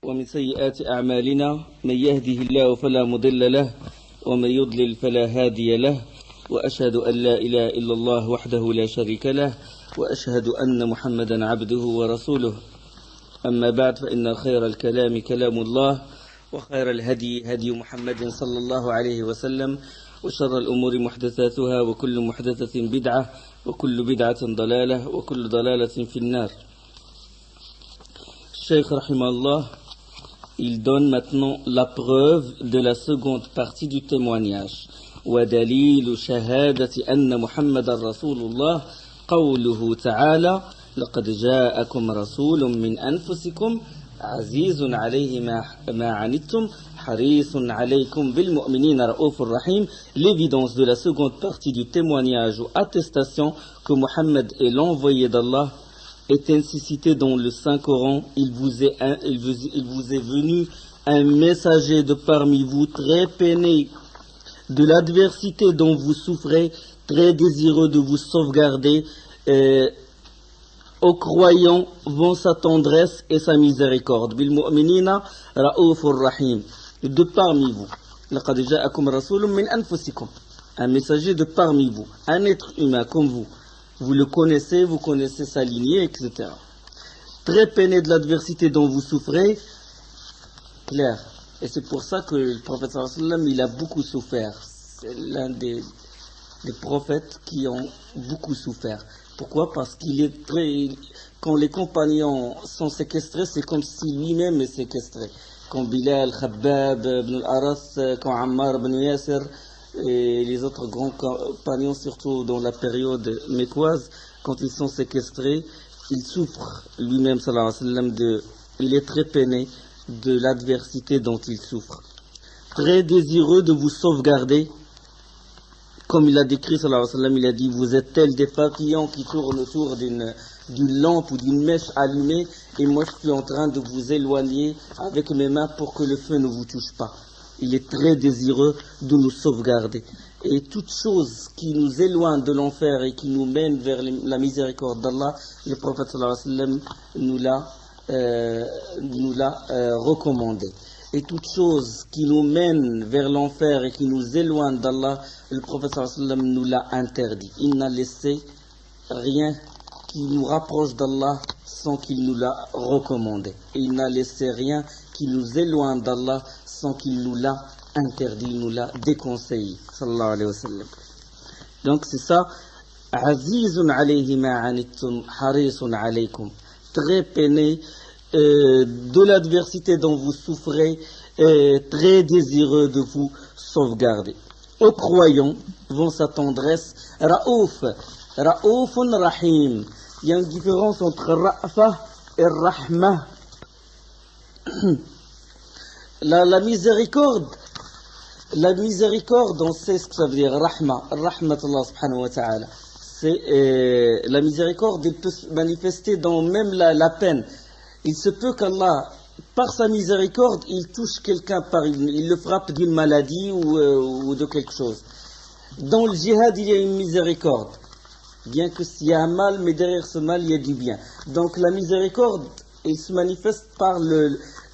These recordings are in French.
ومن سيئات أعمالنا من يهده الله فلا مضل له ومن يضلل فلا هادي له وأشهد أن لا إله إلا الله وحده لا شريك له وأشهد أن محمدا عبده ورسوله. أما بعد فإن خير الكلام كلام الله وخير الهدي هدي محمد صلى الله عليه وسلم وشر الأمور محدثاتها وكل محدثة بدعة وكل بدعة ضلالة وكل ضلالة في النار. Cheikh Rahimahullah, il donne maintenant la preuve de la seconde partie du témoignage. ودليل شهادة أن محمد رسول الله قوله تعالى لقد جاءكم رسول من أنفسكم عزيز عليه ما عنتم حريص عليكم بالمؤمنين رؤوف رحيم. L'évidence de la seconde partie du témoignage ou attestation que Mohammed est l'envoyé d'Allah est ainsi cité dans le Saint-Coran. Il vous est venu un messager de parmi vous très peiné de l'adversité dont vous souffrez, très désireux de vous sauvegarder. Aux croyants vont sa tendresse et sa miséricorde. Bil mu'minina ra'ufur rahim. De parmi vous. Laqad ja'akum rasulun min anfusikum. Un messager de parmi vous. Un être humain comme vous. Vous le connaissez, vous connaissez sa lignée, etc. Très peiné de l'adversité dont vous souffrez. Clair. Et c'est pour ça que le prophète sallallahu alayhi wa sallam, il a beaucoup souffert. C'est l'un des prophètes qui ont beaucoup souffert. Pourquoi? Parce qu'il est très... Quand les compagnons sont séquestrés, c'est comme si lui-même est séquestré. Quand Bilal, Khabbab, Ibn al-Aras, quand Ammar, Ibn Yasir et les autres grands compagnons, surtout dans la période mécoise, quand ils sont séquestrés, il souffre lui-même, sallallahu alayhi wa sallam, il est très peiné de l'adversité dont il souffre. Très désireux de vous sauvegarder. Comme il a décrit, sallallahu alayhi wa sallam, il a dit, vous êtes tels des papillons qui tournent autour d'une lampe ou d'une mèche allumée, et moi je suis en train de vous éloigner avec mes mains pour que le feu ne vous touche pas. Il est très désireux de nous sauvegarder. Et toute chose qui nous éloigne de l'enfer et qui nous mène vers la miséricorde d'Allah, le prophète sallallahu alayhi wa sallam nous l'a recommandé. Et toute chose qui nous mène vers l'enfer et qui nous éloigne d'Allah, le prophète sallallahu alayhi wa sallam nous l'a interdit. Il n'a laissé rien qui nous rapproche d'Allah sans qu'il nous l'a recommandé. Et il n'a laissé rien qui nous éloigne d'Allah sans qu'il nous l'a interdit, il nous l'a déconseillé. Sallallahu alayhi wa sallam. Donc c'est ça. Azizun alayhi ma anittum harisun alaykum. Très peiné de l'adversité dont vous souffrez, très désireux de vous sauvegarder. Aux croyants vont sa tendresse. Raouf, Raoufun Rahim. Il y a une différence entre Ra'fa et Rahma. La miséricorde, on sait ce que ça veut dire. Rahma, Rahmatullah subhanahu wa ta'ala. C'est la miséricorde, elle peut se manifester dans même la peine. Il se peut qu'Allah, par sa miséricorde, il touche quelqu'un, il le frappe d'une maladie ou de quelque chose. Dans le djihad, il y a une miséricorde. Bien que s'il y a un mal, mais derrière ce mal, il y a du bien. Donc la miséricorde, elle se manifeste par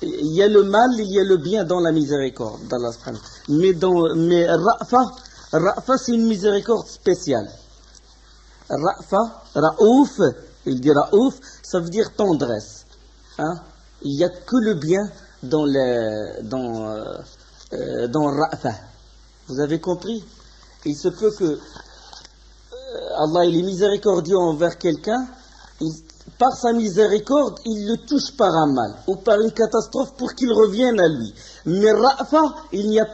il y a le mal, il y a le bien dans la miséricorde d'Allah. Mais Ra'fa, c'est une miséricorde spéciale. Ra'fa, Ra'ouf, il dit Ra'ouf, ça veut dire tendresse. Hein? Il n'y a que le bien dans Ra'fa. Vous avez compris? Il se peut que Allah il est miséricordieux envers quelqu'un, par sa miséricorde, il le touche par un mal ou par une catastrophe pour qu'il revienne à lui. Mais Ra'fa, il n'y a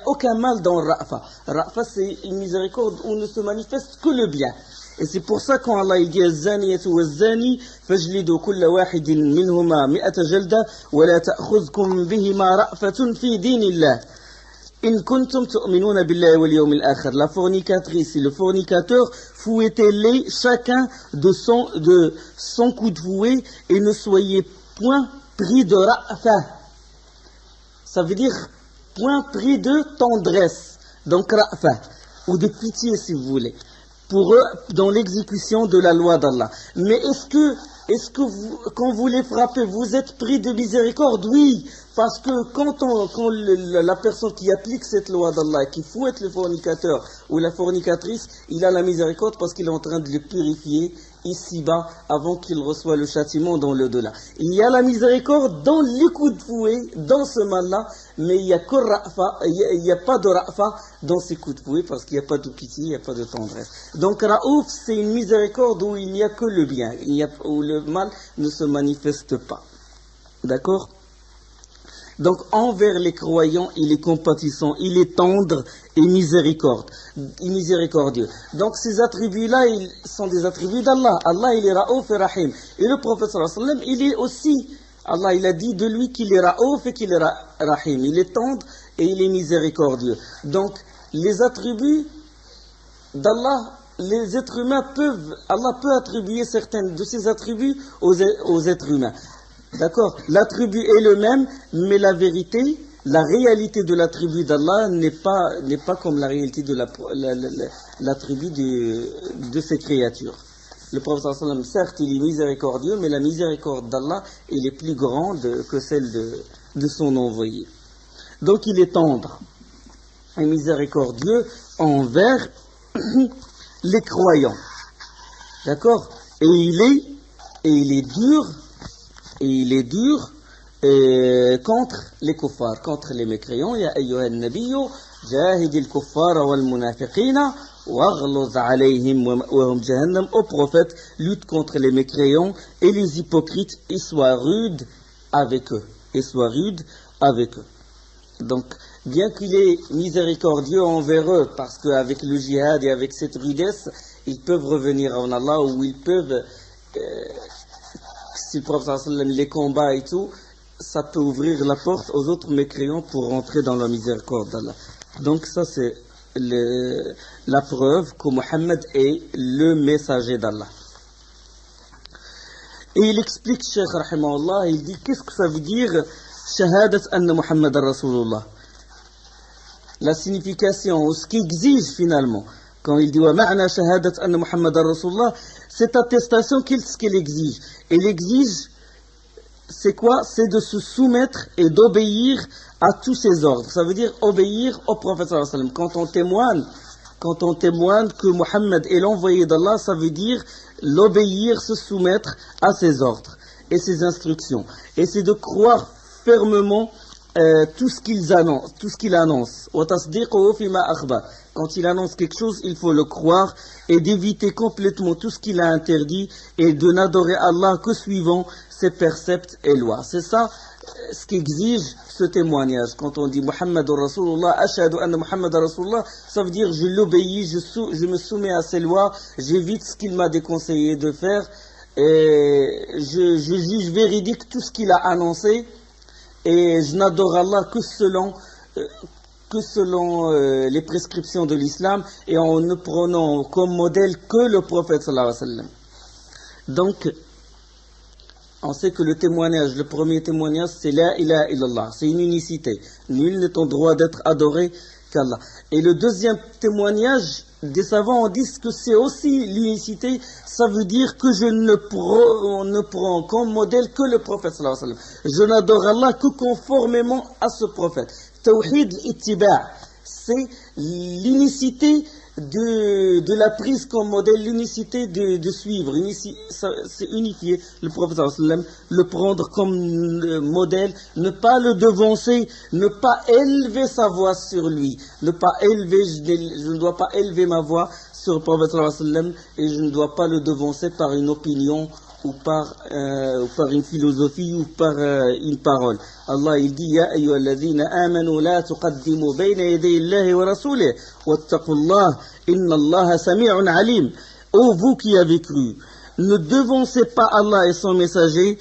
aucun mal dans Ra'fa. Ra'fa, c'est une miséricorde où ne se manifeste que le bien. Et c'est pour ça quand Allah il dit az-zaniyatu waz-zani fajlidu kulla wahidin minhuma mi'ata jalda wa la ta'khudhukum bihima ra'fatun fi dinillah in kuntum tu'minuna billahi wal yawmil akhir. La fornicatrice et le fornicateur, fouettez-les chacun de son coup de fouet et ne soyez point pris de ra'fa. Ça veut dire point pris de tendresse. Donc ra'fa ou de pitié si vous voulez. Pour eux, dans l'exécution de la loi d'Allah. Mais est-ce que est-ce que quand vous les frappez, vous êtes pris de miséricorde? Oui, parce que quand la personne qui applique cette loi d'Allah, qui fouette le fornicateur ou la fornicatrice, il a la miséricorde parce qu'il est en train de le purifier ici-bas avant qu'il reçoive le châtiment dans l'au-delà. Il y a la miséricorde dans les coups de fouet, dans ce mal-là, mais il n'y a pas de ra'fa dans ces coups de fouet parce qu'il n'y a pas de pitié, il n'y a pas de tendresse. Donc Raouf, c'est une miséricorde où il n'y a que le bien, où le mal ne se manifeste pas. D'accord? Donc envers les croyants, il est compatissant, il est tendre et miséricordieux. Donc ces attributs-là, ils sont des attributs d'Allah. Allah, il est Raouf et Rahim. Et le prophète sallallahu alayhi wa sallam, il est aussi, Allah, il a dit de lui qu'il est Raouf et qu'il est Rahim. Il est tendre et il est miséricordieux. Donc les attributs d'Allah, les êtres humains Allah peut attribuer certains de ces attributs aux êtres humains. D'accord? L'attribut est le même, mais la vérité, la réalité de l'attribut d'Allah n'est pas comme la réalité de l'attribut de ses créatures. Le prophète sallallahu alayhi wa sallam, certes, il est miséricordieux, mais la miséricorde d'Allah, elle est plus grande que celle de son envoyé. Donc il est tendre et miséricordieux envers les croyants. D'accord? Et il est dur contre les kuffars, contre les mécréants. Ya ayyuhan nabiyyu jahidil kuffara wal munafiqina waghluz alayhim wa hum jahannam. Au prophète, lutte contre les mécréants et les hypocrites et sois rude avec eux. Donc, bien qu'il est miséricordieux envers eux, parce qu'avec le djihad et avec cette rudesse, ils peuvent revenir en Allah, ou ils peuvent, si le prophète sallallahu alayhi wa sallam les combat et tout, ça peut ouvrir la porte aux autres mécréants pour rentrer dans la miséricorde d'Allah. Donc ça c'est la preuve que Mohammed est le messager d'Allah. Et il explique, Cheikh rahimahullah, il dit qu'est-ce que ça veut dire shahadat anna Muhammad Rasulullah. La signification, ou ce qui exige finalement, quand il dit wa ma'na shahadat anna Muhammad Rasulullah, cette attestation, qu'est-ce qu'elle exige? Elle exige, c'est quoi? C'est de se soumettre et d'obéir à tous ses ordres. Ça veut dire obéir au prophète sallallahu alayhi wa sallam. Quand on témoigne que Mohammed est l'envoyé d'Allah, ça veut dire l'obéir, se soumettre à ses ordres et ses instructions. Et c'est de croire fermement tout ce qu'il annonce. Quand il annonce quelque chose, il faut le croire et d'éviter complètement tout ce qu'il a interdit et de n'adorer Allah que suivant ses préceptes et lois. C'est ça ce qu'exige ce témoignage. Quand on dit Muhammad Rasulullah, Ashhadu anna Muhammad Rasulullah, ça veut dire je l'obéis, je me soumets à ses lois, j'évite ce qu'il m'a déconseillé de faire, et je juge véridique tout ce qu'il a annoncé, et je n'adore Allah que selon les prescriptions de l'islam, et en ne prenant comme modèle que le prophète sallallahu alayhi wa sallam. Donc, on sait que le premier témoignage, c'est la ilaha illallah, c'est une unicité. Nul n'est en droit d'être adoré qu'Allah. Et le deuxième témoignage, des savants disent que c'est aussi l'unicité, ça veut dire que je ne prends comme modèle que le prophète sallallahu alayhi wa sallam. Je n'adore Allah que conformément à ce prophète. Tawhid ittiba', c'est l'unicité de la prise comme modèle, l'unicité de suivre, c'est unifier le prophète sallallahu alayhi wa sallam, le prendre comme modèle, ne pas le devancer, ne pas élever sa voix sur lui, je ne dois pas élever ma voix sur le prophète sallallahu alayhi wa sallam, et je ne dois pas le devancer par une opinion ou par une philosophie ou par une parole. Allah il dit Ya ayyuhalladhina amanu la tuqaddimu bayna yaday Allahi wa rasulih wattaqullah inna Allaha sami'un alim. Ô vous qui avez cru, ne devancez pas Allah et son messager,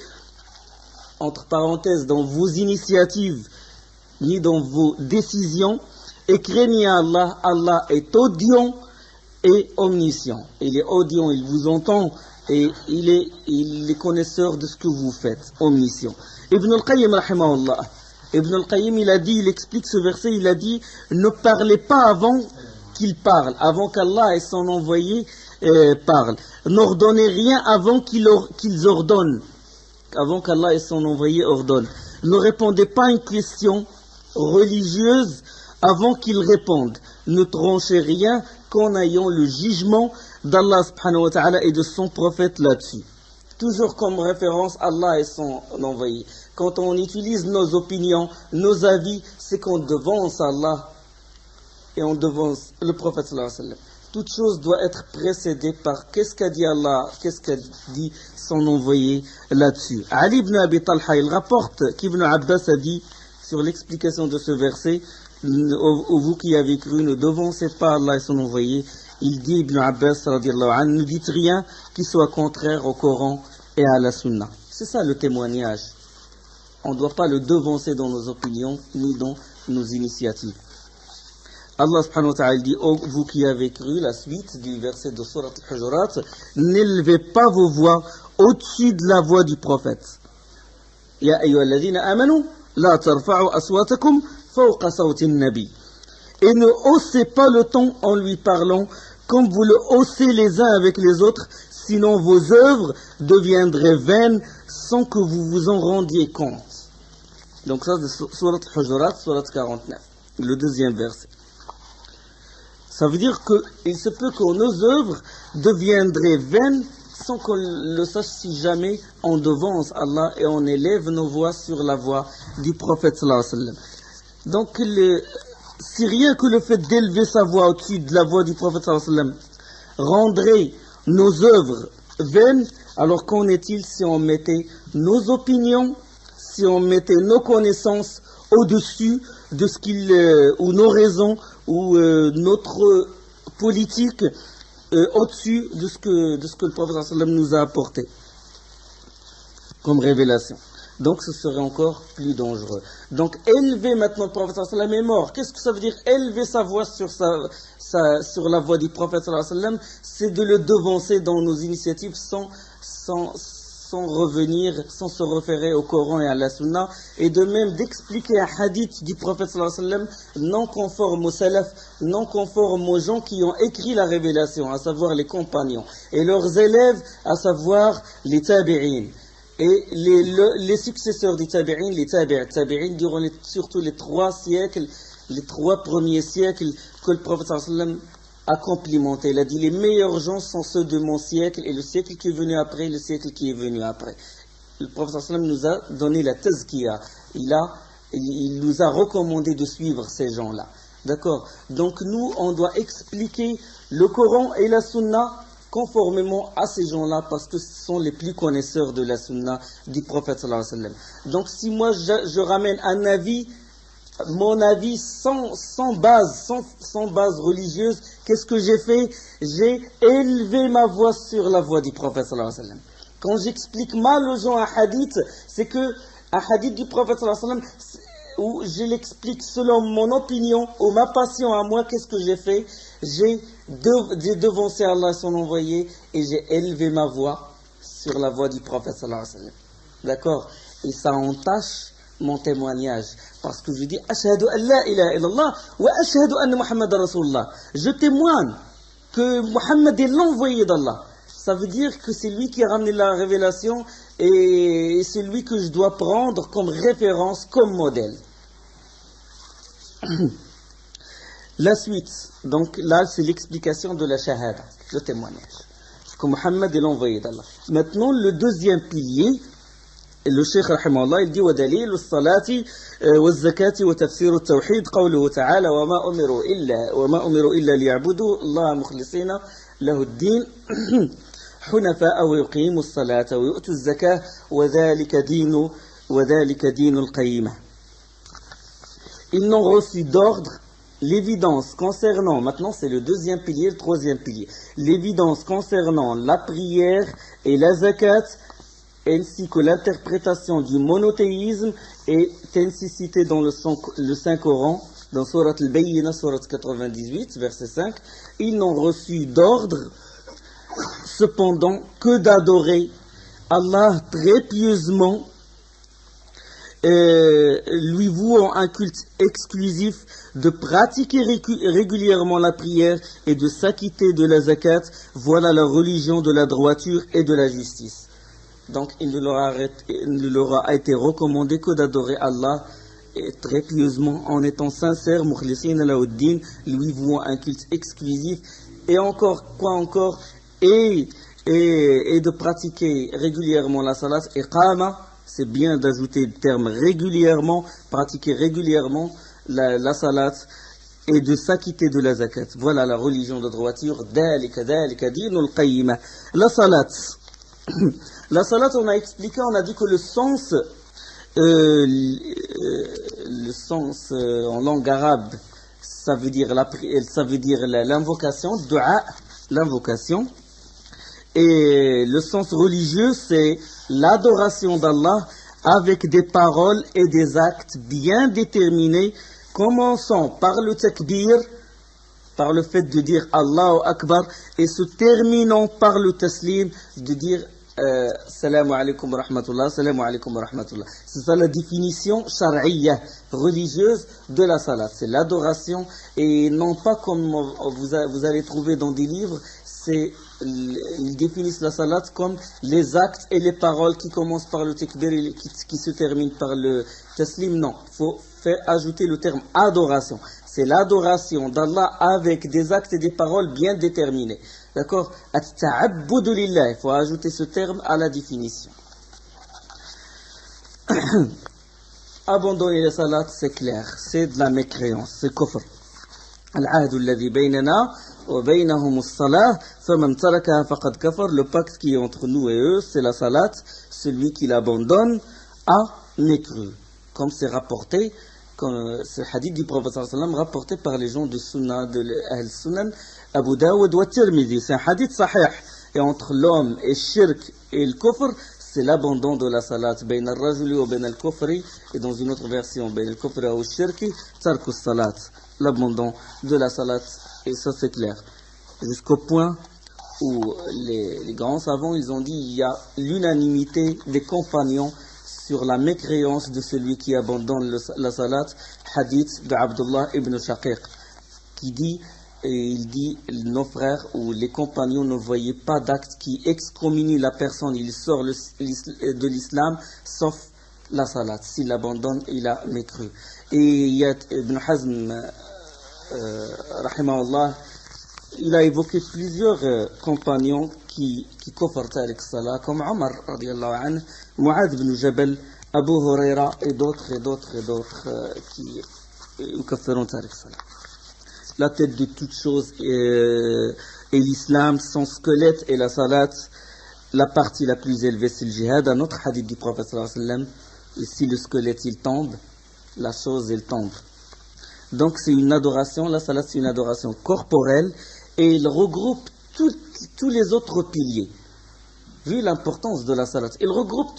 entre parenthèses, dans vos initiatives ni dans vos décisions, et craignez Allah. Allah est audient et omniscient. Il est audient, il vous entend, et il est connaisseur de ce que vous faites, omniscient. Ibn al-Qayyim rahimahullah, il explique ce verset, il a dit ne parlez pas avant qu'il parle, avant qu'Allah et son envoyé parlent. N'ordonnez rien avant qu'ils ordonnent, avant qu'Allah et son envoyé ordonnent. Ne répondez pas à une question religieuse avant qu'ils répondent. Ne tranchez rien qu'en ayant le jugement d'Allah subhanahu wa ta'ala et de son prophète là-dessus. Toujours comme référence Allah et son envoyé. Quand on utilise nos opinions, nos avis, c'est qu'on devance Allah et on devance le prophète sallallahu alayhi wa sallam. Toute chose doit être précédée par qu'est-ce qu'a dit Allah, qu'est-ce qu'a dit son envoyé là-dessus. Ali ibn Abi Talha, il rapporte qu'Ibn Abbas a dit sur l'explication de ce verset, vous qui avez cru, ne devancez pas Allah et son envoyé. Il dit, Ibn Abbas, radiallahu anhu, ne dites rien qui soit contraire au Coran et à la Sunna. C'est ça le témoignage. On ne doit pas le devancer dans nos opinions, ni dans nos initiatives. Allah subhanahu wa ta'ala dit, oh, vous qui avez cru, la suite du verset de Surat al-Hujurat, n'élevez pas vos voix au-dessus de la voix du prophète. Ya ayyuhalladhina amanu, la tarfa'u aswatakum fawqa sawti nabi. Et ne haussez pas le ton en lui parlant comme vous le haussez les uns avec les autres, sinon vos œuvres deviendraient vaines sans que vous vous en rendiez compte. Donc ça c'est Surat al-Hujurat, Surat 49, le deuxième verset. Ça veut dire qu'il se peut que nos œuvres deviendraient vaines sans qu'on le sache si jamais on devance Allah et on élève nos voix sur la voix du prophète sallallahu alayhi wa sallam. Donc si rien que le fait d'élever sa voix au-dessus de la voix du prophète sallallahu alayhi wa sallam rendrait nos œuvres vaines, alors qu'en est-il si on mettait nos opinions, si on mettait nos connaissances au-dessus de ce ou nos raisons, ou notre politique au-dessus de ce que le prophète sallallahu alayhi wa sallam nous a apporté comme révélation. Donc ce serait encore plus dangereux. Donc élever maintenant le prophète sallallahu alayhi wa sallam est mort. Qu'est-ce que ça veut dire élever sa voix sur la voix du prophète sallallahu alayhi wa sallam? C'est de le devancer dans nos initiatives sans revenir, sans se référer au Coran et à la Sunna, et de même d'expliquer un hadith du prophète sallallahu alayhi wa sallam non conforme aux salaf, non conforme aux gens qui ont écrit la révélation, à savoir les compagnons, et leurs élèves, à savoir les tabi'in. Et les successeurs des tabi'in, les tabi'in, durant surtout les 3 siècles, les 3 premiers siècles que le prophète sallallahu alayhi wa sallam a complimenté. Il a dit, les meilleurs gens sont ceux de mon siècle, et le siècle qui est venu après, le siècle qui est venu après. Le prophète sallallahu alayhi wa sallam nous a donné la tazkiya. Il nous a recommandé de suivre ces gens-là. D'accord? Donc nous, on doit expliquer le Coran et la Sunna conformément à ces gens-là, parce que ce sont les plus connaisseurs de la Sunna du prophète sallallahu alayhi wa sallam. Donc si moi je ramène un avis, mon avis sans base religieuse, qu'est-ce que j'ai fait? J'ai élevé ma voix sur la voix du prophète sallallahu alayhi wa sallam. Quand j'explique mal aux gens un hadith, c'est que un hadith du prophète sallallahu alayhi wa sallam, où je l'explique selon mon opinion ou ma passion à moi, qu'est-ce que j'ai fait? J'ai devancé Allah et son envoyé, et j'ai élevé ma voix sur la voix du prophète sallallahu alayhi wa sallam. D'accord? Et ça entache mon témoignage, parce que je dis ashhadu an la ilaha illallah wa ashhadu anna Muhammadan rasulullah. Je témoigne que Muhammad est l'envoyé d'Allah. Ça veut dire que c'est lui qui a ramené la révélation, et c'est lui que je dois prendre comme référence, comme modèle. La suite, donc là c'est l'explication de la shahada, le témoignage, que Muhammad est l'envoyé d'Allah. Maintenant le deuxième pilier, le Cheikh rahimahullah, il dit ودليل الصلاة والزكاة وتفسير التوحيد قوله تعالى وما أمروا إلا ليعبدوا الله مخلصين له الدين حنفاء ويقيموا الصلاة ويؤتوا الزكاة وذلك دين القيمة. Ils n'ont reçu d'ordre l'évidence concernant, maintenant c'est le deuxième pilier, le troisième pilier, l'évidence concernant la prière et la zakat, ainsi que l'interprétation du monothéisme est ainsi cité dans le Saint-Coran, dans Surat al-Bayyina, Surat 98, verset 5. Ils n'ont reçu d'ordre, cependant, que d'adorer Allah très pieusement lui vouant un culte exclusif, de pratiquer régulièrement la prière et de s'acquitter de la zakat, voilà la religion de la droiture et de la justice. Donc il ne leur a été recommandé que d'adorer Allah très pieusement en étant sincère, mukhlisina lahud-din, lui vouant un culte exclusif, et encore, quoi encore, et de pratiquer régulièrement la salat, et qama, c'est bien d'ajouter le terme régulièrement, pratiquer régulièrement la salat, et de s'acquitter de la zakat. Voilà la religion de droiture, dhalika dinul qayyima. La salat, la salat, on a expliqué, on a dit que le sens en langue arabe, ça veut dire l'invocation, dua, l'invocation. Et le sens religieux, c'est l'adoration d'Allah avec des paroles et des actes bien déterminés, commençant par le takbir, par le fait de dire Allahu Akbar, et se terminant par le taslim, de dire Salam alaikum wa rahmatullah, salam alaikum wa rahmatullah. C'est ça la définition shar'iyya, religieuse de la salat. C'est l'adoration, et non pas comme vous allez trouver dans des livres, ils définissent la salat comme les actes et les paroles qui commencent par le takbir et qui se terminent par le taslim. Non, il faut ajouter le terme adoration. C'est l'adoration d'Allah avec des actes et des paroles bien déterminés. D'accord? At-ta'abbudu lillah. Il faut ajouter ce terme à la définition. Abandonner la salat, c'est clair. C'est de la mécréance. C'est kufr. Al-ahdu alladhi baynana wa baynahum as-salah faman tarakaha faqad kafar. Le pacte qui est entre nous et eux, c'est la salat. Celui qui l'abandonne a mécru. Comme c'est rapporté, ce hadith du prophète sallallahu alayhi wa sallam rapporté par les gens de Sunnah, de Al-Sunan, Abu Dawud wa Tirmidhi. C'est un hadith sahih. Et entre l'homme et shirk et le kufr, c'est l'abandon de la salat. Bayna al-rajuli wa bayna al-kufri. Et dans une autre version, bayna al-kufri wa al-shirki, tarku salat. L'abandon de la salat. Et ça c'est clair. Jusqu'au point où les grands savants, ils ont dit, il y a l'unanimité des compagnons sur la mécréance de celui qui abandonne la salat. Hadith de Abdullah ibn Shaqiq, qui dit, il dit, nos frères ou les compagnons ne voyaient pas d'acte qui excommunie la personne, il sort de l'islam, sauf la salat. S'il abandonne, il a mécru. Et il y a Ibn Hazm, rahimahullah, il a évoqué plusieurs compagnons qui koffarent avec salat, comme Omar, radiallahu anhu, Mu'adh ibn Jabal, Abu Huraira et d'autres qui koffaront avec salat. La tête de toute chose est l'islam, son squelette est la salat. La partie la plus élevée, c'est le jihad. Un autre hadith du prophète sallallahu alayhi wa sallam, et si le squelette il tombe, la chose elle tombe. Donc c'est une adoration, la salat c'est une adoration corporelle, et il regroupe tous les autres piliers. Vu l'importance de la salat, il regroupe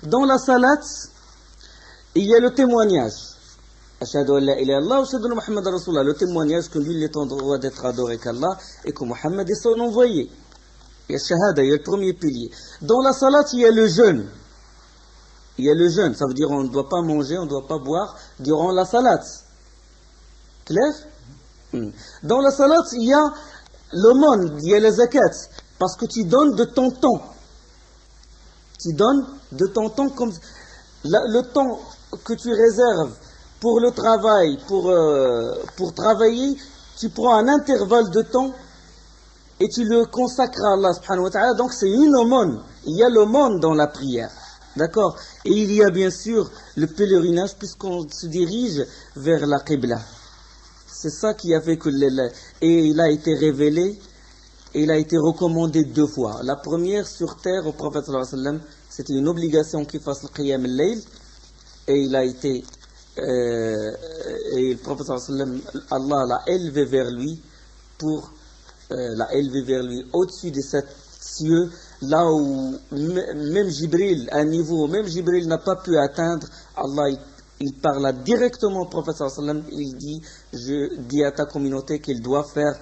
dans la salat, il y a le témoignage. Ashhadu an la ilaha illallah wa ashhadu anna Muhammadan rasulullah, le témoignage que nul n'est en droit d'être adoré qu'Allah et que Muhammad est son envoyé. Il y a shahada, il y a le premier pilier. Dans la salat, il y a le jeûne. Il y a le jeûne, ça veut dire on ne doit pas manger, on ne doit pas boire durant la salat. Clair? Dans la salat, il y a l'aumône, il y a la zakat, parce que tu donnes de ton temps. Tu donnes de ton temps comme le temps que tu réserves pour le travail, pour travailler, tu prends un intervalle de temps et tu le consacres à Allah subhanahu wa ta'ala. Donc c'est une aumône. Il y a l'aumône dans la prière. D'accord? Et il y a bien sûr le pèlerinage puisqu'on se dirige vers la Qibla. C'est ça qui a fait que et il a été révélé et il a été recommandé 2 fois. La première sur terre au prophète sallallahu alayhi wa sallam, c'était une obligation qu'il fasse le qiyam al-layl, et il a été et le prophète sallallahu alayhi wa sallam, Allah l'a élevé vers lui au-dessus de 7 cieux, là où même Jibril, à un niveau où même Jibril n'a pas pu atteindre. Allah il parle directement au prophète sallallahu alayhi wa sallam, il dit, je dis à ta communauté qu'il doit faire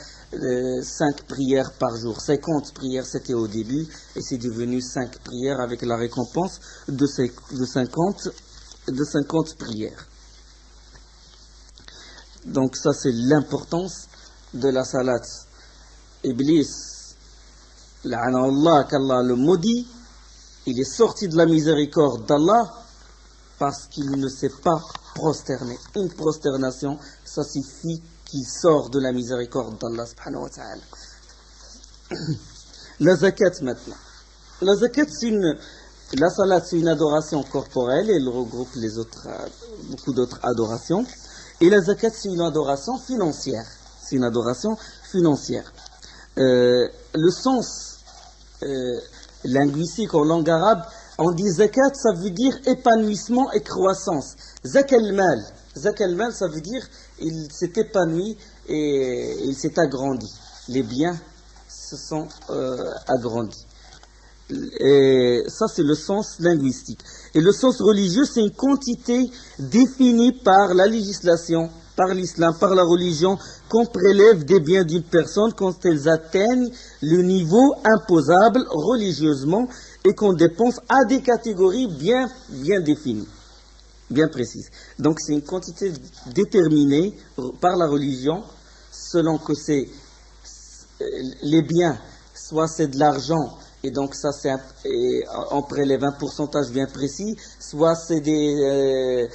5 prières par jour. 50 prières c'était au début, et c'est devenu 5 prières avec la récompense de 50 de 50 prières. Donc ça c'est l'importance de la salat. Iblis, la'anallah, qu'Allah le maudit, il est sorti de la miséricorde d'Allah parce qu'il ne s'est pas prosterné. Une prosternation, ça signifie qu'il sort de la miséricorde d'Allah subhanahu wa ta'ala. La zakat maintenant. La zakat, la salat, c'est une adoration corporelle et elle regroupe beaucoup d'autres adorations. Et la zakat, c'est une adoration financière. C'est une adoration financière. Le sens linguistique en langue arabe, on dit zakat, ça veut dire épanouissement et croissance. Zakal mal, ça veut dire il s'est épanoui et il s'est agrandi. Les biens se sont agrandis. Et ça, c'est le sens linguistique. Et le sens religieux, c'est une quantité définie par la législation, par l'islam, par la religion, qu'on prélève des biens d'une personne quand elles atteignent le niveau imposable religieusement et qu'on dépense à des catégories bien définies, bien précises. Donc c'est une quantité déterminée par la religion, selon que c'est les biens, soit c'est de l'argent, et donc ça on prélève un pourcentage bien précis, soit c'est des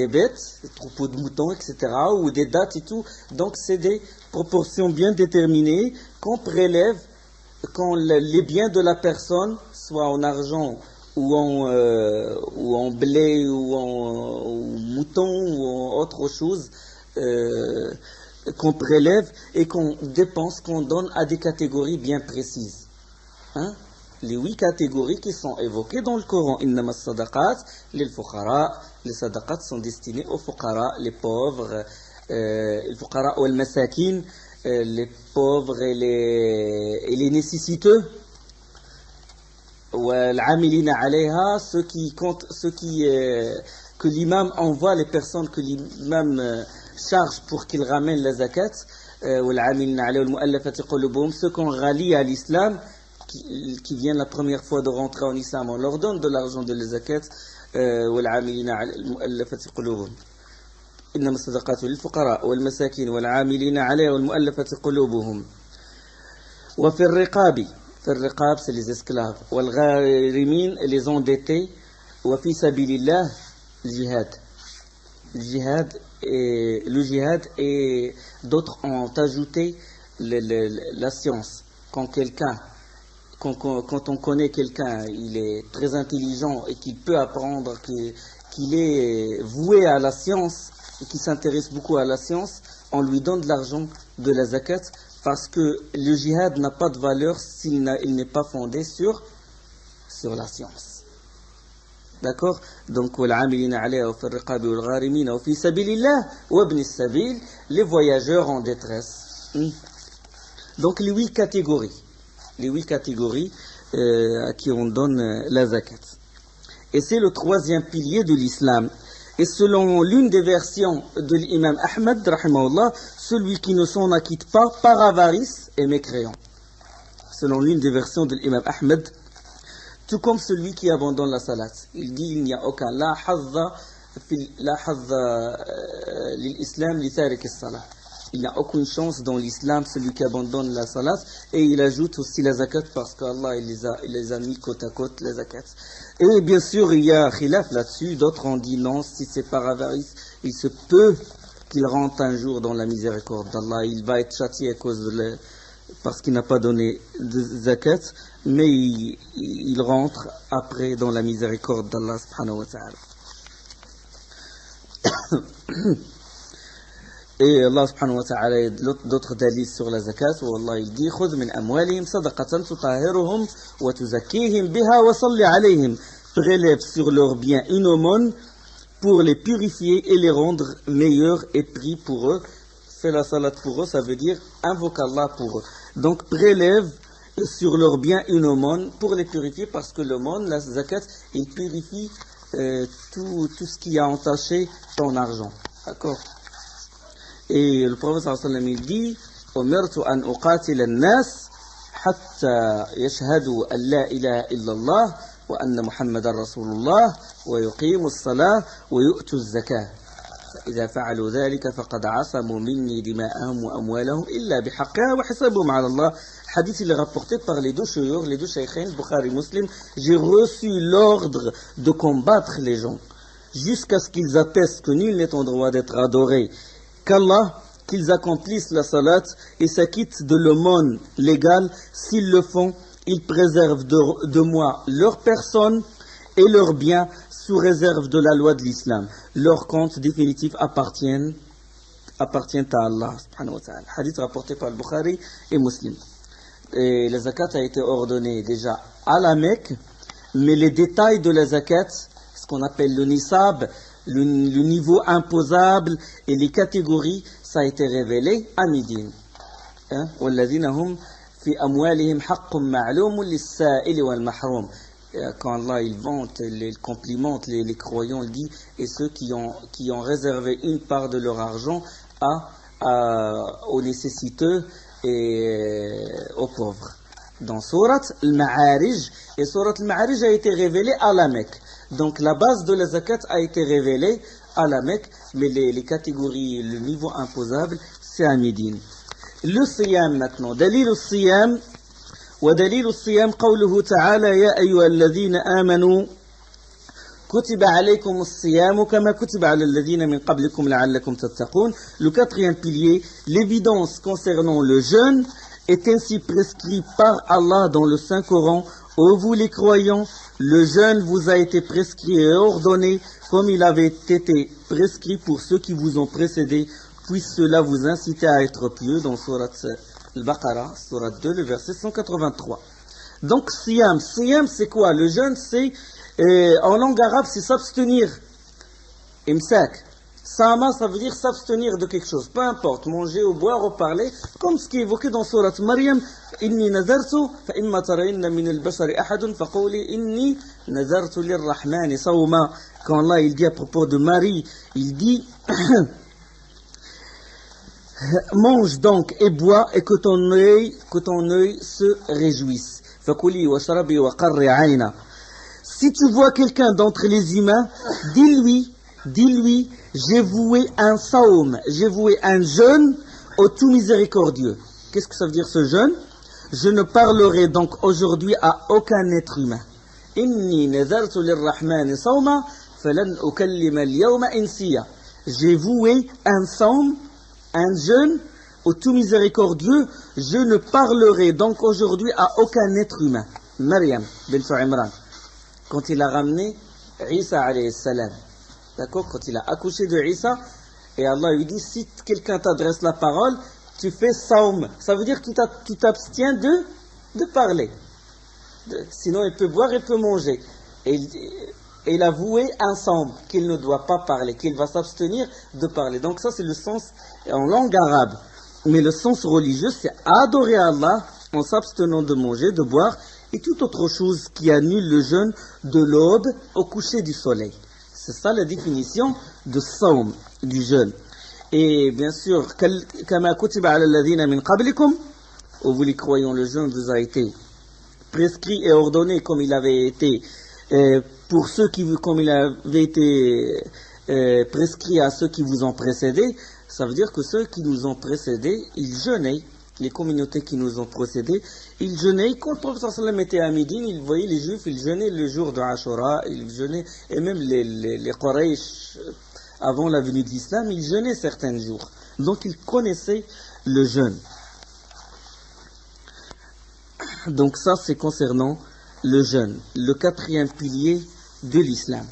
bêtes, des troupeaux de moutons, etc., ou des dates et tout. Donc c'est des proportions bien déterminées qu'on prélève quand les biens de la personne, soit en argent ou en blé ou en mouton ou en autre chose, qu'on prélève et qu'on dépense, qu'on donne à des catégories bien précises. Hein? Les 8 catégories qui sont évoquées dans le Coran. Innama sadaqat lil fuqara. Les sadaqat sont destinés aux fuqara, les pauvres, les fuqara ou les masakin, les pauvres et les nécessiteux. Wal-amilina alayha, ceux que l'imam envoie, les personnes que l'imam charge pour qu'ils ramènent la zakat. Wal-amilina alayha wal-mu'allafati qulubuhum, ceux qu'on rallie à l'islam, qui viennent la première fois de rentrer en islam, on leur donne de l'argent de la zakat. والعاملين على المؤلفة قلوبهم إنما الصدقات للفقراء والمساكين والعاملين عليها والمؤلفة قلوبهم وفي الرقاب c'est les esclaves والغارمين les endettés وفي سبيل الله le jihad et d'autres ont ajouté la science. Quand on connaît quelqu'un, il est très intelligent et qu'il peut apprendre, qu'il est voué à la science et qu'il s'intéresse beaucoup à la science, on lui donne de l'argent de la zakat parce que le jihad n'a pas de valeur s'il n'est pas fondé sur la science. D'accord? Donc, les voyageurs en détresse. Donc, les 8 catégories. À qui on donne la zakat. Et c'est le 3e pilier de l'islam. Et selon l'une des versions de l'imam Ahmed, rahimahullah, celui qui ne s'en acquitte pas par avarice est mécréant. Selon l'une des versions de l'imam Ahmed, tout comme celui qui abandonne la salat. Il dit il n'y a aucun la hazza l'islam li tariq as-salat. Il n'y a aucune chance dans l'islam, celui qui abandonne la salat. Et il ajoute aussi la zakat parce qu'Allah il les a mis côte à côte, la zakat. Et bien sûr, il y a khilaf là-dessus. D'autres ont dit non, si c'est par avarice, il se peut qu'il rentre un jour dans la miséricorde d'Allah. Il va être châtié à cause parce qu'il n'a pas donné de zakat. Mais il rentre après dans la miséricorde d'Allah subhanahu wa ta'ala. Et Allah subhanahu wa ta'ala a d'autres dalils sur la zakat où Allah il dit خذ من أموالهم صدقة تطهرهم وتزكيهم بها وصل عليهم. Prélève sur leurs biens une aumône pour les purifier et les rendre meilleurs et prie pour eux. Fais la salat pour eux, ça veut dire invoque Allah pour eux. Donc prélève sur leurs biens une aumône pour les purifier parce que l'aumône, la zakat, il purifie tout ce qui a entaché ton argent. D'accord? Et le prophète sallallahu alayhi wa sallam il dit umirtu an uqatila an-nas hatta yashhadu an la ilaha illa Allah وأن محمد رسول الله ويقيموا الصلاة ويؤتوا الزكاة فإذا فعلوا ذلك فقد عصموا مني دماءهم وأموالهم إلا بحقها وحسابهم على الله. Hadith il est rapporté par les deux shaykhain, Bukhari et Muslim. J'ai reçu l'ordre de combattre les gens jusqu'à ce qu'ils attestent que nul n'est en droit d'être adoré qu'Allah, qu'ils accomplissent la salat et s'acquittent de l'aumône légale. S'ils le font, ils préservent de moi leur personne et leurs biens sous réserve de la loi de l'islam. Leur compte définitif appartient à Allah subhanahu wa ta'ala. Hadith rapporté par Bukhari et Muslim. Et la zakat a été ordonnée déjà à la Mecque, mais les détails de la zakat, ce qu'on appelle le nisab, le niveau imposable et les catégories, ça a été révélé à Médine. وَالَّذِينَ هُمْ فِي أَمْوَالِهِمْ حَقٌّ مَعْلُومٌ لِلسَّائِلِ وَالْمَحْرُومِ. Quand Allah il vante, il complimente les croyants, il dit, et ceux qui ont réservé une part de leur argent aux nécessiteux et aux pauvres. Dans Surat Al-Ma'arij, et Surat Al-Ma'arij a été révélée à la Mecque. Donc la base de la zakat a été révélée à la Mecque, mais les catégories, le niveau imposable, c'est à Médine. Le siyam maintenant. Dalil al-siyam. ودليل الصيام قوله تعالى يا أيها الذين آمنوا كتب عليكم الصيام كما كتب على الذين من قبلكم لعلكم تتقون. Le quatrième pilier, l'évidence concernant le jeûne est ainsi prescrit par Allah dans le Saint-Coran. Ô vous les croyants, le jeûne vous a été prescrit et ordonné comme il avait été prescrit pour ceux qui vous ont précédés, puisse cela vous inciter à être pieux. Dans Surat Al-Baqarah, Surat 2, le verset 183. Donc, siyam c'est quoi? Le jeûne, c'est, en langue arabe, c'est s'abstenir. Imsak. Sama, ça veut dire s'abstenir de quelque chose. Peu importe, manger ou boire ou parler, comme ce qui est évoqué dans Surat Maryam. Inni nazartu, fa imma tarayna min al-bashari ahadun, fa qawli inni nazartu lir-rahmani sawma. Quand Allah, il dit à propos de Marie, il dit mange donc et bois et que ton œil se réjouisse. Fakuli wa sharabi wa qarri ayna. Si tu vois quelqu'un d'entre les humains, dis-lui, j'ai voué un saum, j'ai voué un jeûne au tout miséricordieux. Qu'est-ce que ça veut dire ce jeûne? Je ne parlerai donc aujourd'hui à aucun être humain. Inni nazartu lir-rahmani sawma falan ukallima al-yawma insiya. J'ai voué un saum, un jeûne au tout miséricordieux, je ne parlerai donc aujourd'hui à aucun être humain. Maryam bint Imran, quand il a ramené Isa alayhi salam, d'accord, quand il a accouché de Isa, et Allah lui dit, si quelqu'un t'adresse la parole, tu fais saum. Ça veut dire que tu t'abstiens de parler. Sinon il peut boire, il peut manger. Et il a voué un saum, qu'il ne doit pas parler, qu'il va s'abstenir de parler. Donc ça c'est le sens en langue arabe. Mais le sens religieux, c'est adorer Allah en s'abstenant de manger, de boire et toute autre chose qui annule le jeûne de l'aube au coucher du soleil. C'est ça la définition de saum, du jeûne. Et bien sûr, kama kutiba ala alladhina min qablikum, où vous les croyants, le jeûne vous a été prescrit et ordonné comme il avait été pour ceux comme il avait été prescrit à ceux qui vous ont précédés. Ça veut dire que ceux qui nous ont précédés, ils jeûnaient. Les communautés qui nous ont précédés, ils jeûnaient. Quand le prophète sallam était à Médine, il voyait les juifs, ils jeûnaient le jour de Ashura, ils jeûnaient, et même les Quraysh, avant la venue de l'islam, ils jeûnaient certains jours. Donc ils connaissaient le jeûne. Donc ça c'est concernant le jeûne, le quatrième pilier de l'islam.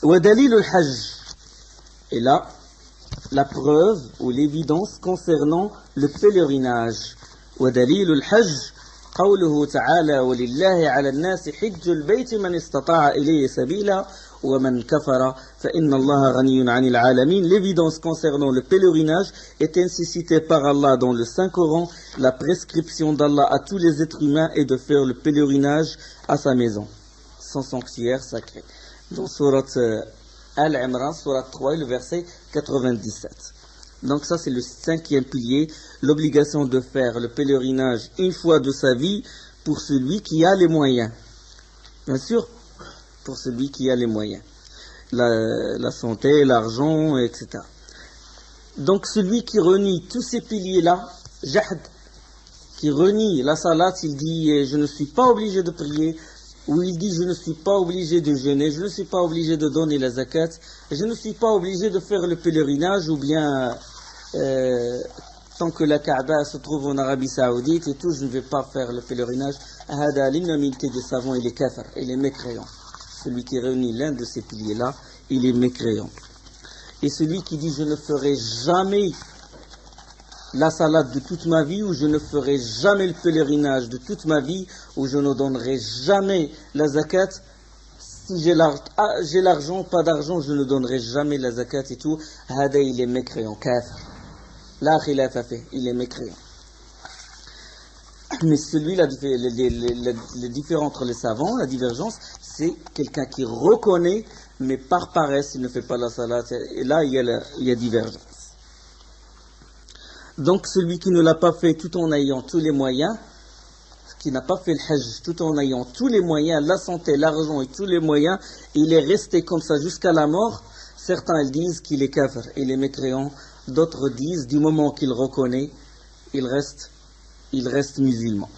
Wa dalil al-hajj. Et là, la preuve ou l'évidence concernant le pèlerinage. ودليل الحج قوله تعالى ولله على الناس حج البيت من استطاع إليه سبيلا ومن كفر فإن الله غني عن العالمين. L'évidence concernant le pèlerinage est ainsi citée par Allah dans le Saint-Coran. La prescription d'Allah à tous les êtres humains est de faire le pèlerinage à sa maison, son sanctuaire sacré. Dans Surat Al-Imran, Surat 3, le verset 97. Donc ça c'est le cinquième pilier, l'obligation de faire le pèlerinage une fois de sa vie pour celui qui a les moyens. Bien sûr, pour celui qui a les moyens. La santé, l'argent, etc. Donc celui qui renie tous ces piliers-là, jahd, qui renie la salat, il dit je ne suis pas obligé de prier, ou il dit je ne suis pas obligé de jeûner, je ne suis pas obligé de donner la zakat, je ne suis pas obligé de faire le pèlerinage, ou bien tant que la Kaaba se trouve en Arabie Saoudite et tout, je ne vais pas faire le pèlerinage. Hada l'unanimité des savants, il est kafir, il est mécréant. Celui qui réunit l'un de ces piliers-là, il est mécréant. Et celui qui dit je ne ferai jamais la salade de toute ma vie, ou je ne ferai jamais le pèlerinage de toute ma vie, ou je ne donnerai jamais la zakat, si j'ai l'argent, pas d'argent, je ne donnerai jamais la zakat et tout, hada il est mécréant, kafir. La khilafa fait, il est mécréant. Mais celui, la différence entre les savants, la divergence, c'est quelqu'un qui reconnaît, mais par paresse, il ne fait pas la salat. Et là, il y a divergence. Donc, celui qui ne l'a pas fait tout en ayant tous les moyens, qui n'a pas fait le hajj tout en ayant tous les moyens, la santé, l'argent et tous les moyens, il est resté comme ça jusqu'à la mort. Certains ils disent qu'il est kafir, il est mécréant. D'autres disent, du moment qu'il reconnaît, il reste musulman.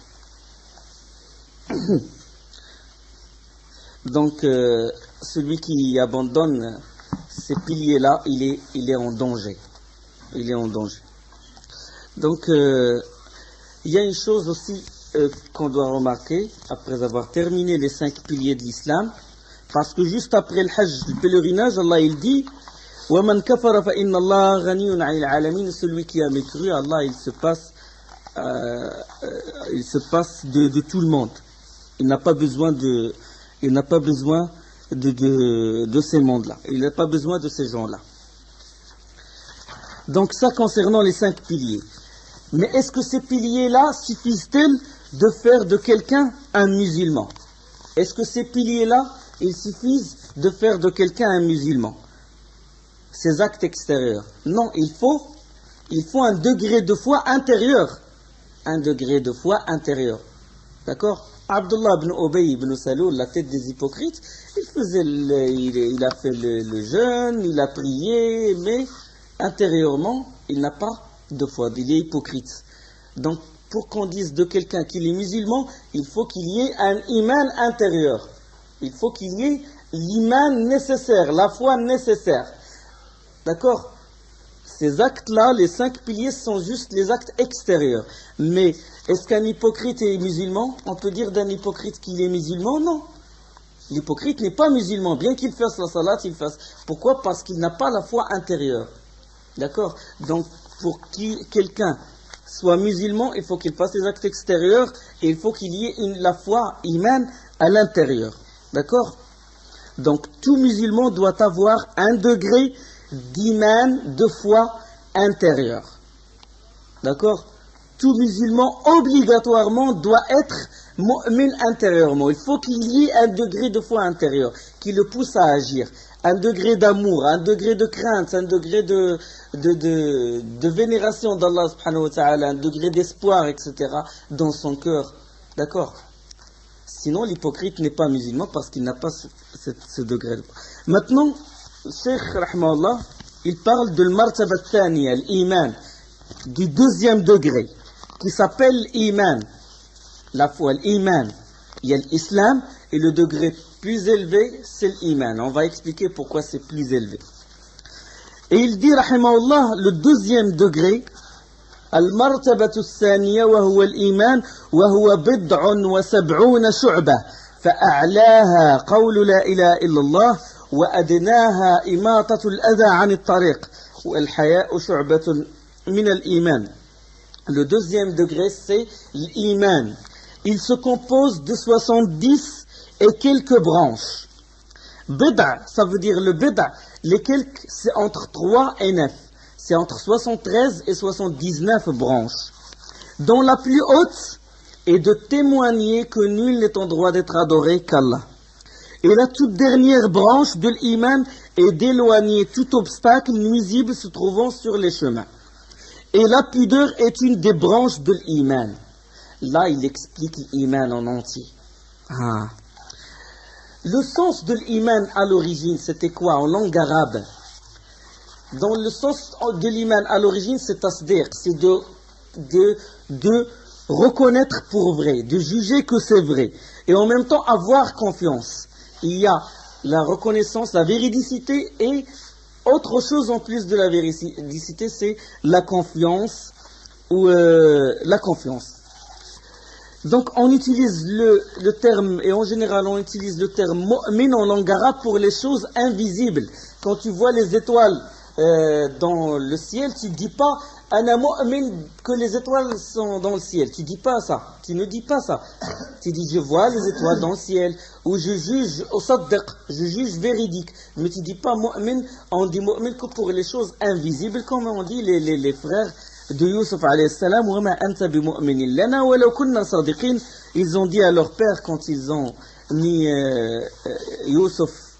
Donc, celui qui abandonne ces piliers-là, il est en danger. Il est en danger. Donc, il y a une chose aussi qu'on doit remarquer, après avoir terminé les 5 piliers de l'islam, parce que juste après le hajj, le pèlerinage, Allah il dit وَمَنْ كَفَرَ فَإِنَّ اللَّهَ غَنِيٌّ عَنِ الْعَالَمِينَ. Celui qui a mécru, Allah il se passe de tout le monde. Il n'a pas besoin de ces mondes-là. Il n'a pas besoin de ces gens-là. Donc ça concernant les 5 piliers. Mais est-ce que ces piliers-là suffisent-ils de faire de quelqu'un un musulman? Est-ce que ces piliers-là, ils suffisent de faire de quelqu'un un musulman? Ces actes extérieurs. Non, il faut un degré de foi intérieur. Un degré de foi intérieur. D'accord? Abdullah ibn Ubay ibn Saloul, la tête des hypocrites, il a fait le jeûne, il a prié, mais intérieurement, il n'a pas de foi, il est hypocrite. Donc, pour qu'on dise de quelqu'un qu'il est musulman, il faut qu'il y ait un iman intérieur. Il faut qu'il y ait l'iman nécessaire, la foi nécessaire. D'accord? Ces actes-là, les 5 piliers, sont juste les actes extérieurs. Mais est-ce qu'un hypocrite est musulman? On peut dire d'un hypocrite qu'il est musulman? Non. L'hypocrite n'est pas musulman, bien qu'il fasse la salat, il fasse. Pourquoi? Parce qu'il n'a pas la foi intérieure. D'accord? Donc, pour que quelqu'un soit musulman, il faut qu'il fasse les actes extérieurs et il faut qu'il y ait la foi iman à l'intérieur. D'accord? Donc, tout musulman doit avoir un degré d'iman, de foi intérieure. D'accord? Tout musulman, obligatoirement, doit être mu'min intérieurement. Il faut qu'il y ait un degré de foi intérieure qui le pousse à agir. Un degré d'amour, un degré de crainte, un degré de vénération d'Allah subhanahu wa ta'ala, un degré d'espoir, etc. dans son cœur. D'accord? Sinon, l'hypocrite n'est pas musulman parce qu'il n'a pas ce degré. Maintenant, Cheikh Rahmahullah, il parle de l'martaba thaniya, l'iman, du 2e degré, qui s'appelle l'iman. La foi, l'iman. Il y a l'islam, et le degré plus élevé, c'est l'iman. On va expliquer pourquoi c'est plus élevé. Et il dit, rahimahullah, le 2e degré, المرتبة الثانية وهو الإيمان وهو 79 شعبة فأعلاها قول لا إله إلا الله وأدناها إماطة الأذى عن الطريق والحياء شعبة من الإيمان. Le 2e degré, c'est l'iman. Il se compose de 70 et quelques branches. Bid'a, ça veut dire le bid'a, les quelques, c'est entre 3 et 9. C'est entre 73 et 79 branches, dont la plus haute est de témoigner que nul n'est en droit d'être adoré qu'Allah. Et la toute dernière branche de l'iman est d'éloigner tout obstacle nuisible se trouvant sur les chemins. Et la pudeur est une des branches de l'iman. Là, il explique l'iman en entier. Le sens de l'iman à l'origine, c'était quoi en langue arabe? Dans le sens de l'iman à l'origine, c'est tasdir, c'est de reconnaître pour vrai, de juger que c'est vrai, et en même temps avoir confiance. Il y a la reconnaissance, la véridicité, et autre chose en plus de la véridicité, c'est la confiance, ou la confiance. Donc on utilise le terme, et en général on utilise le terme mu'min en langue arabe pour les choses invisibles. Quand tu vois les étoiles dans le ciel, tu ne dis pas ana mu'min que les étoiles sont dans le ciel. Tu dis pas ça. Tu ne dis pas ça. Tu dis je vois les étoiles dans le ciel, ou je juge au saddiq, je juge véridique. Mais tu dis pas mu'min, on dit mu'min que pour les choses invisibles, comme on dit les frères de Youssef alayhi salam, wa ma anta bi mu'minin lana wa law kunna sadiqin. Ils ont dit à leur père quand ils ont mis Youssef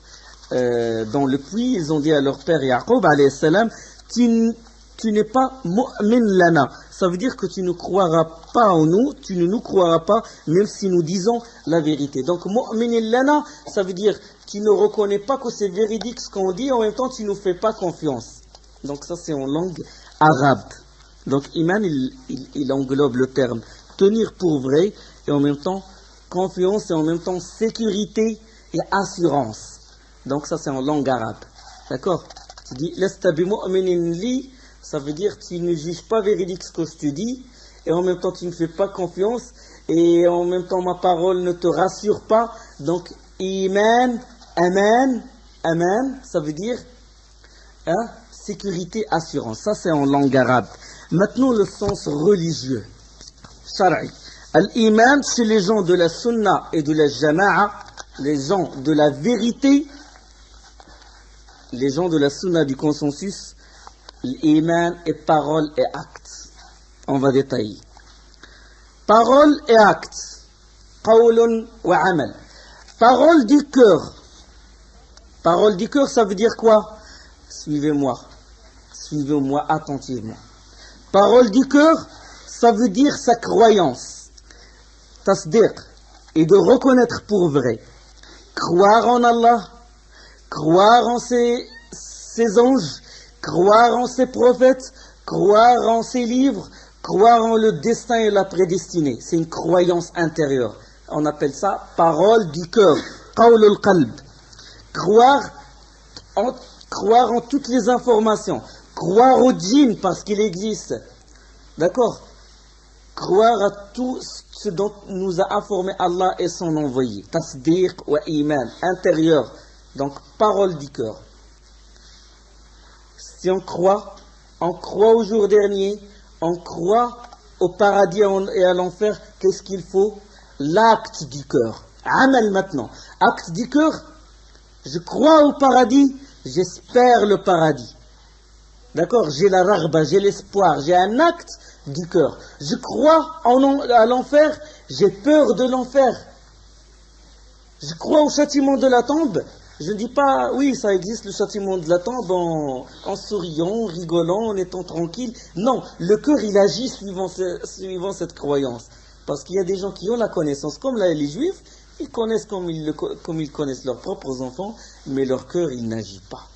dans le puits, ils ont dit à leur père Yaqub alayhi salam, tu n'es pas mu'min lana. Ça veut dire que tu ne croiras pas en nous, tu ne nous croiras pas, même si nous disons la vérité. Donc mu'min lana, ça veut dire tu ne reconnais pas que c'est véridique ce qu'on dit, en même temps tu ne nous fais pas confiance. Donc ça c'est en langue arabe. Donc iman il englobe le terme tenir pour vrai, et en même temps confiance, et en même temps sécurité et assurance. Donc ça c'est en langue arabe. D'accord? Tu dis lasta bi mu'minin li, ça veut dire tu ne juges pas véridique ce que je te dis, et en même temps tu ne fais pas confiance, et en même temps ma parole ne te rassure pas. Donc iman, aman, ça veut dire sécurité, assurance. Ça c'est en langue arabe. Maintenant le sens religieux, shar'i. Al-iman chez les gens de la sunna et de la jama'a, les gens de la vérité, les gens de la sunna du consensus, l'iman est parole et acte. On va détailler. Parole et acte. Qawlun wa amal. Parole du cœur. Parole du cœur, ça veut dire quoi? Suivez-moi. Suivez-moi attentivement. Parole du cœur, ça veut dire sa croyance. Tasdiq. Et de reconnaître pour vrai. Croire en Allah, croire en ses anges, croire en ses prophètes, croire en ses livres, croire en le destin et la prédestinée. C'est une croyance intérieure. On appelle ça parole du cœur. Qawl al-qalb. Croire en toutes les informations. Croire au djinn parce qu'il existe. D'accord? Croire à tout ce dont nous a informé Allah et son envoyé. Tasdiq wa iman. Intérieur. Donc, parole du cœur. Si on croit au jour dernier, on croit au paradis et à l'enfer, qu'est-ce qu'il faut? L'acte du cœur. Amal maintenant. Acte du cœur, je crois au paradis, j'espère le paradis. D'accord? J'ai la raghba, j'ai l'espoir, j'ai un acte du cœur. Je crois à l'enfer, j'ai peur de l'enfer. Je crois au châtiment de la tombe. Je ne dis pas, oui, ça existe le châtiment de la tombe en souriant, en rigolant, en étant tranquille. Non, le cœur, il agit suivant cette croyance. Parce qu'il y a des gens qui ont la connaissance, comme là, les juifs, ils connaissent comme ils connaissent leurs propres enfants, mais leur cœur, il n'agit pas.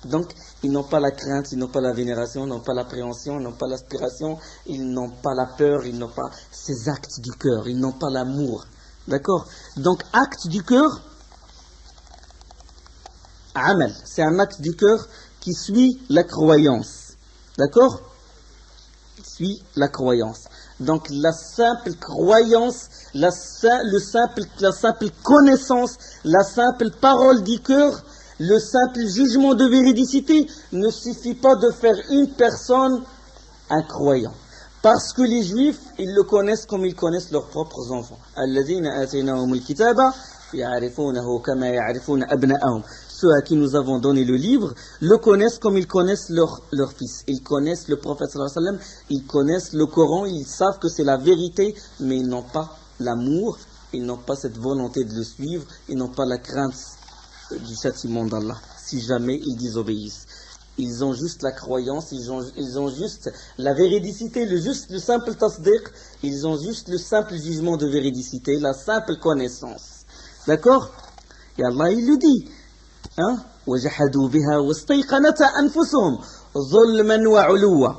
Donc, ils n'ont pas la crainte, ils n'ont pas la vénération, ils n'ont pas l'appréhension, ils n'ont pas l'aspiration, ils n'ont pas la peur, ils n'ont pas ces actes du cœur, ils n'ont pas l'amour. D'accord? Donc, acte du cœur, amal, c'est un acte du cœur qui suit la croyance. D'accord? Qui suit la croyance. Donc, la simple croyance, la simple connaissance, la simple parole du cœur, le simple jugement de véridicité ne suffit pas de faire une personne un croyant. Parce que les juifs, ils le connaissent comme ils connaissent leurs propres enfants. Ceux à qui nous avons donné le livre le connaissent comme ils connaissent leur fils. Ils connaissent le prophète sallallahu alayhi wa sallam, ils connaissent le Coran, ils savent que c'est la vérité, mais ils n'ont pas l'amour, ils n'ont pas cette volonté de le suivre, ils n'ont pas la crainte du châtiment d'Allah, si jamais ils désobéissent. Ils ont juste la croyance, ils ont juste la véridicité, le simple tasdiq, ils ont juste le simple jugement de véridicité, la simple connaissance. D'accord? Et Allah, il le dit. Hein? وَجَحَدُوا بِهَا وَاسْتَيْقَنَتْهَا أَنفُسُهُم ظُلْمًا وَعُلُوًّا.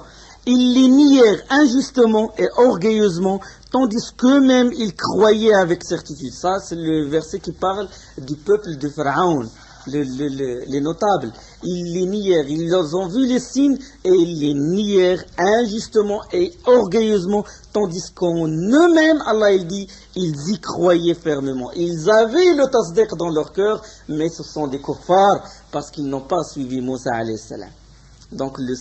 Ils les nièrent injustement et orgueilleusement, tandis qu'eux-mêmes ils croyaient avec certitude. Ça, c'est le verset qui parle du peuple de Pharaon, les notables. Ils les nièrent, ils ont vu les signes et ils les nièrent injustement et orgueilleusement, tandis qu'en eux-mêmes, Allah il dit, ils y croyaient fermement. Ils avaient le tasdiq dans leur cœur, mais ce sont des kuffars parce qu'ils n'ont pas suivi Moussa alayhi salam. Donc la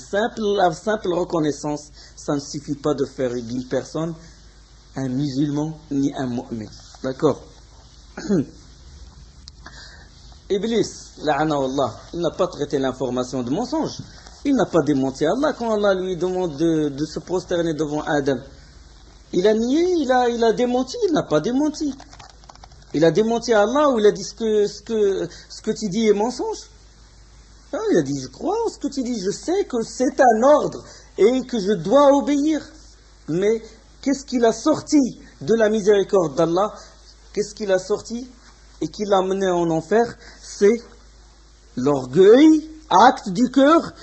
simple reconnaissance, ça ne suffit pas de faire d'une personne un musulman ni un mu'min. D'accord? Iblis, la'ana Allah, il n'a pas traité l'information de mensonge. Il n'a pas démenti Allah quand Allah lui demande de se prosterner devant Adam. Il a nié, il a démenti, il n'a pas démenti. Il a démenti Allah ou il a dit ce que tu dis est mensonge. Il a dit, je crois en ce que tu dis, je sais que c'est un ordre et que je dois obéir. Mais qu'est-ce qu'il a sorti de la miséricorde d'Allah? Qu'est-ce qu'il a sorti et qui l'a mené en enfer? C'est l'orgueil, acte du cœur,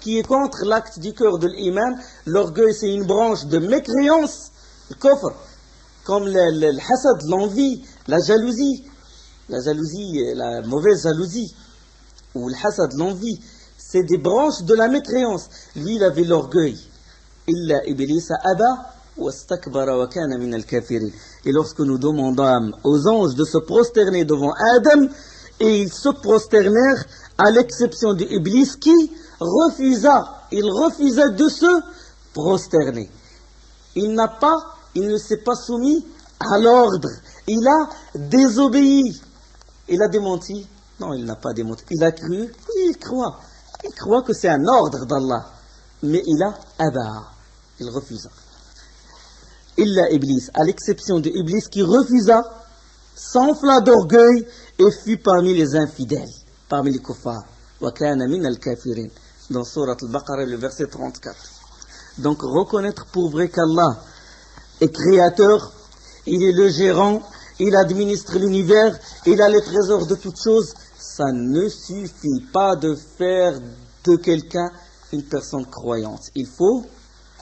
qui est contre l'acte du cœur de l'iman. L'orgueil, c'est une branche de mécréance, le kufr, comme le hasad, l'envie, la jalousie, la mauvaise jalousie. Ou le hasad, l'envie, c'est des branches de la mécréance. Lui, il avait l'orgueil. Illa Iblis aba wastakbara wa kana min al-kafirin. Et lorsque nous demandâmes aux anges de se prosterner devant Adam, et ils se prosternèrent, à l'exception d'Iblis qui refusa. Il refusa de se prosterner. Il ne s'est pas soumis à l'ordre. Il a désobéi. Il a démenti. Non, il n'a pas démenti. Il a cru, oui, il croit. Il croit que c'est un ordre d'Allah. Mais il a aba. Il refusa. Illa Iblis, à l'exception de Iblis qui refusa, s'enfla d'orgueil et fut parmi les infidèles, parmi les kuffars. Wa kana min al-kafirin. Dans Surat al-Baqarah, le verset 34. Donc, reconnaître pour vrai qu'Allah est créateur, il est le gérant, il administre l'univers, il a les trésors de toutes choses. Ça ne suffit pas de faire de quelqu'un une personne croyante. Il faut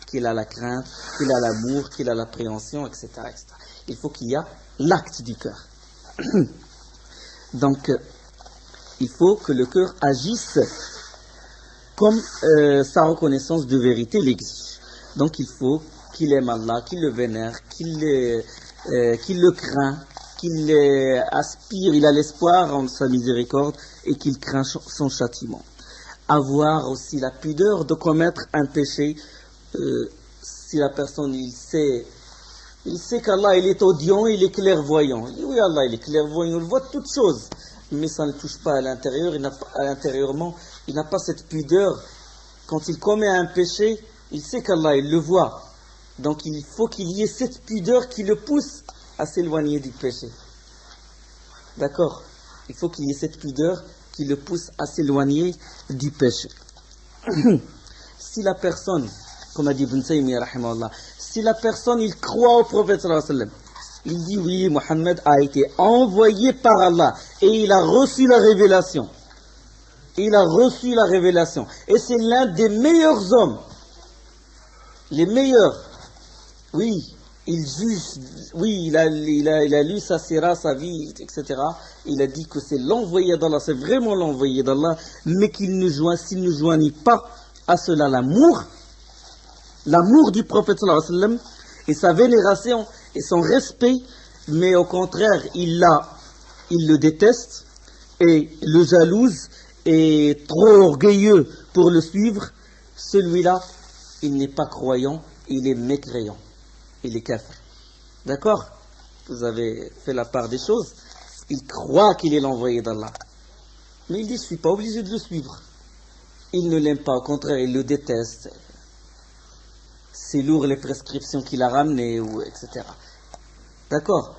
qu'il a la crainte, qu'il a l'amour, qu'il a l'appréhension, etc., etc. Il faut qu'il y ait l'acte du cœur. Donc, il faut que le cœur agisse comme sa reconnaissance de vérité l'exige. Donc, il faut qu'il aime Allah, qu'il le vénère, qu'il le craint, qu'il aspire, il a l'espoir en sa miséricorde et qu'il craint son châtiment. Avoir aussi la pudeur de commettre un péché. Si la personne, il sait qu'Allah, il est audient, il est clairvoyant. Il dit, oui, Allah, il est clairvoyant, il voit toutes choses. Mais ça ne touche pas à l'intérieur, intérieurement, il n'a pas cette pudeur. Quand il commet un péché, il sait qu'Allah, il le voit. Donc il faut qu'il y ait cette pudeur qui le pousse à s'éloigner du péché. D'accord? Il faut qu'il y ait cette pudeur qui le pousse à s'éloigner du péché. Si la personne, comme a dit Ibn Taymiyyah, rahimahullah, si la personne, il croit au prophète sallallahu alayhi wa sallam, il dit oui, Mohammed a été envoyé par Allah et il a reçu la révélation. Il a reçu la révélation. Et c'est l'un des meilleurs hommes. Les meilleurs. Oui, il juge, oui, il a lu sa sira, sa vie, etc. Il a dit que c'est l'envoyé d'Allah, c'est vraiment l'envoyé d'Allah, mais s'il ne joignit pas à cela l'amour du prophète sallallahu alayhi wa sallam, et sa vénération et son respect, mais au contraire, il le déteste et le jalouse et trop orgueilleux pour le suivre, celui-là, il n'est pas croyant, il est mécréant. Il est kafir. D'accord? Vous avez fait la part des choses. Il croit qu'il est l'envoyé d'Allah. Mais il dit, je ne suis pas obligé de le suivre. Il ne l'aime pas, au contraire, il le déteste. C'est lourd les prescriptions qu'il a ramenées, etc. D'accord?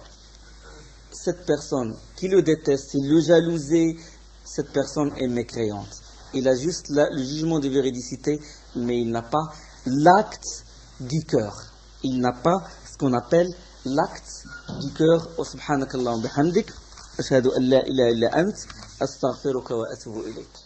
Cette personne qui le déteste, il le jalousait, cette personne est mécréante. Il a juste le jugement de véridicité, mais il n'a pas l'acte du cœur. Il n'a pas ce qu'on appelle l'acte du cœur. Subhanakallah wa bihamdik. أشهد أن لا إله إلا أنت أستغفرك وأتوب إليك.